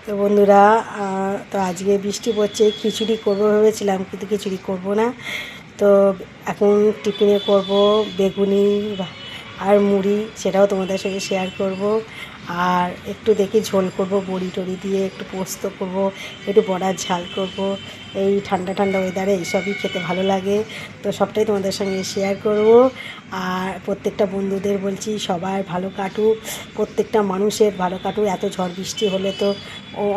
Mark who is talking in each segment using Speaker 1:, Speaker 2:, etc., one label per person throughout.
Speaker 1: তো বন্ধুরা, তো আজকে বৃষ্টি পড়ছে, খিচুড়ি করবো ভেবেছিলাম, কিন্তু খিচুড়ি করব না। তো এখন টিফিনে করব বেগুনি আর মুড়ি, সেটাও তোমাদের সঙ্গে শেয়ার করব। আর একটু দেখি ঝোল করব বড়ি টড়ি দিয়ে, একটু পোস্ত করব, একটু বড়ার ঝাল করব। এই ঠান্ডা ঠান্ডা ওয়েদারে এইসবই খেতে ভালো লাগে, তো সবটাই তোমাদের সঙ্গে শেয়ার করব। আর প্রত্যেকটা বন্ধুদের বলছি সবার ভালো কাটুক, প্রত্যেকটা মানুষের ভালো কাটুক। এত ঝড় বৃষ্টি হলে তো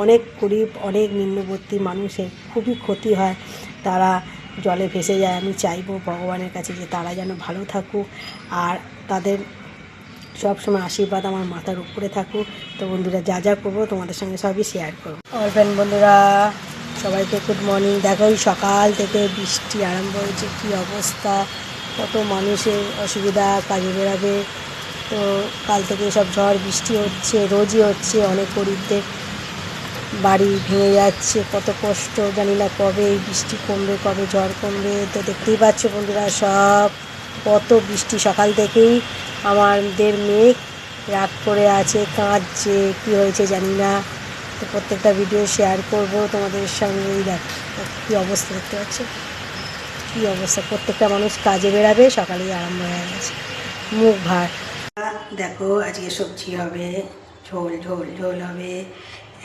Speaker 1: অনেক গরিব, অনেক নিম্নবর্তী মানুষের খুবই ক্ষতি হয়, তারা জলে ভেসে যায়। আমি চাইবো ভগবানের কাছে যে তারা যেন ভালো থাকুক, আর তাদের সবসময় আশীর্বাদ আমার মাথার উপরে থাকুক। তো বন্ধুরা, যা যা করবো তোমাদের সঙ্গে সবই শেয়ার করবো। ফ্রেন্ড বন্ধুরা, সবাইকে গুড মর্নিং। দেখো, ওই সকাল থেকে বৃষ্টি আরম্ভ হয়েছে, কী অবস্থা, কত মানুষের অসুবিধা, কাজে বেরাবে। তো কাল থেকে সব ঝড় বৃষ্টি হচ্ছে, রোজই হচ্ছে। অনেক গরিবদের বাড়ি ভেঙে যাচ্ছে, কত কষ্ট। জানি না কবে এই বৃষ্টি কমবে, কবে ঝড় কমবে। তো দেখতেই পাচ্ছ বন্ধুরা, সব কত বৃষ্টি সকাল থেকেই। আমাদের মেঘ রাগ করে আছে, কাঁদছে, কী হয়েছে জানি না। তো প্রত্যেকটা ভিডিও শেয়ার করব তোমাদের সঙ্গেই। দেখ কী অবস্থা, দেখতে পাচ্ছ কী অবস্থা। প্রত্যেকটা মানুষ কাজে বেরাবে, সকালেই আরম্ভ হয়ে গেছে মুখ ভার। দেখো, আজকে সবজি হবে, ঝোল ঝোল ঝোল হবে।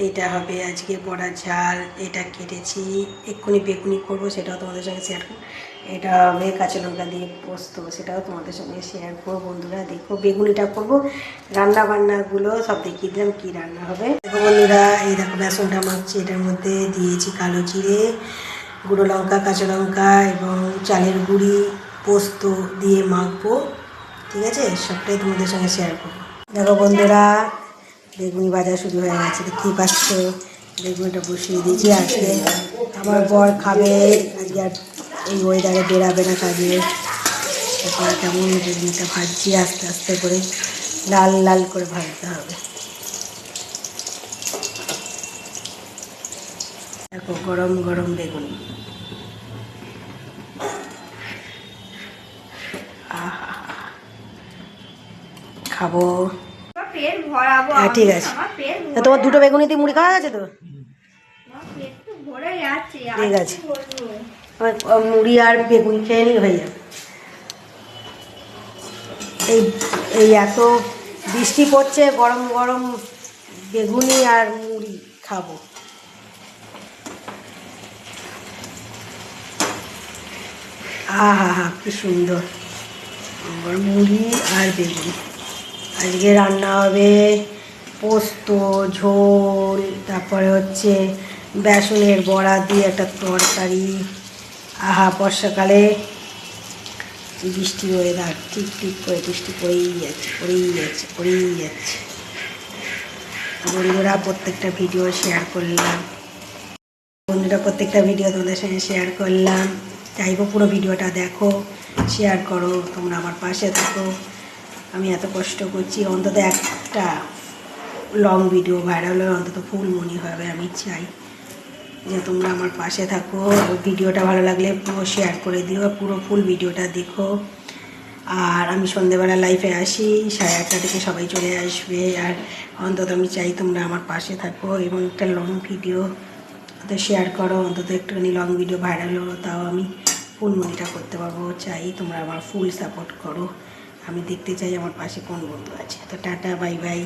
Speaker 1: এইটা হবে আজকে বড়ার ঝাল, এটা কেটেছি। এক্ষুনি বেগুনি করবো, সেটাও তোমাদের সঙ্গে শেয়ার করবো। এটা হবে কাঁচা লঙ্কা দিয়ে পোস্ত, সেটাও তোমাদের সঙ্গে শেয়ার করবো। বন্ধুরা দেখো, বেগুনিটা করবো, রান্না বান্নাগুলো সব দেখিয়ে দিলাম কী রান্না হবে। দেখো বন্ধুরা, এই দেখো বেসনটা মাখছি, এটার মধ্যে দিয়েছি কালো জিরে, গুঁড়ো লঙ্কা, কাঁচা লঙ্কা এবং চালের গুঁড়ি, পোস্ত দিয়ে মাখবো। ঠিক আছে, সবটাই তোমাদের সঙ্গে শেয়ার করবো। দেখো বন্ধুরা, বেগুনি ভাজা শুরু হয়ে গেছে, দেখতেই পাচ্ছ। বেগুনিটা বসিয়ে দিয়েছি। আজকে আমার বর খাবে, আজকে আর এই ওয়েদারে বেরাবে না কাজে। তারপর কেমন বেগুনিটা ভাজছি, আস্তে আস্তে করে লাল লাল করে ভাজতে হবে। দেখো, গরম গরম বেগুনি, খাবো। হ্যাঁ ঠিক আছে, তোমার দুটো বেগুনি দিয়ে মুড়ি খাওয়া গেছে তো? ঠিক আছে, মুড়ি আর বেগুনি খেয়ে নিই, হয়ে যাবে। এই এই এত বৃষ্টি পড়ছে, গরম গরম বেগুনি আর মুড়ি খাবো। আহা হা, কি সুন্দর মুড়ি আর বেগুনি। আজকে রান্না হবে পোস্ত, ঝোল, তারপরে হচ্ছে বেসনের বড়া দিয়ে একটা তরকারি। আহা, বর্ষাকালে বৃষ্টি ওয়েদার, ঠিক ঠিক করে বৃষ্টি পড়েই যাচ্ছে, পড়েই যাচ্ছে, পড়েই যাচ্ছে। বন্ধুরা, প্রত্যেকটা ভিডিও শেয়ার করলাম, তোমাদের সঙ্গে শেয়ার করলাম। চাইবো পুরো ভিডিওটা দেখো, শেয়ার করো, তোমরা আমার পাশে থাকো। আমি এত কষ্ট করছি, অন্তত একটা লং ভিডিও ভাইরাল হয়ে অন্তত ফুল মনি হবে। আমি চাই যে তোমরা আমার পাশে থাকো। ভিডিওটা ভালো লাগলে পুরো শেয়ার করে দিও, পুরো ফুল ভিডিওটা দেখো। আর আমি সন্ধেবেলা লাইফে আসি, 8:30 থেকে সবাই চলে আসবে। আর অন্তত আমি চাই তোমরা আমার পাশে থাকো এবং একটা লং ভিডিও তো শেয়ার করো। অন্তত একটুখানি লং ভিডিও ভাইরাল হলো, তাও আমি ফুল মনিটা করতে পারবো। চাই তোমরা আমার ফুল সাপোর্ট করো। আমি দেখতে চাই আমার পাশে কোন বন্ধু আছে। তো টাটা, বাই বাই।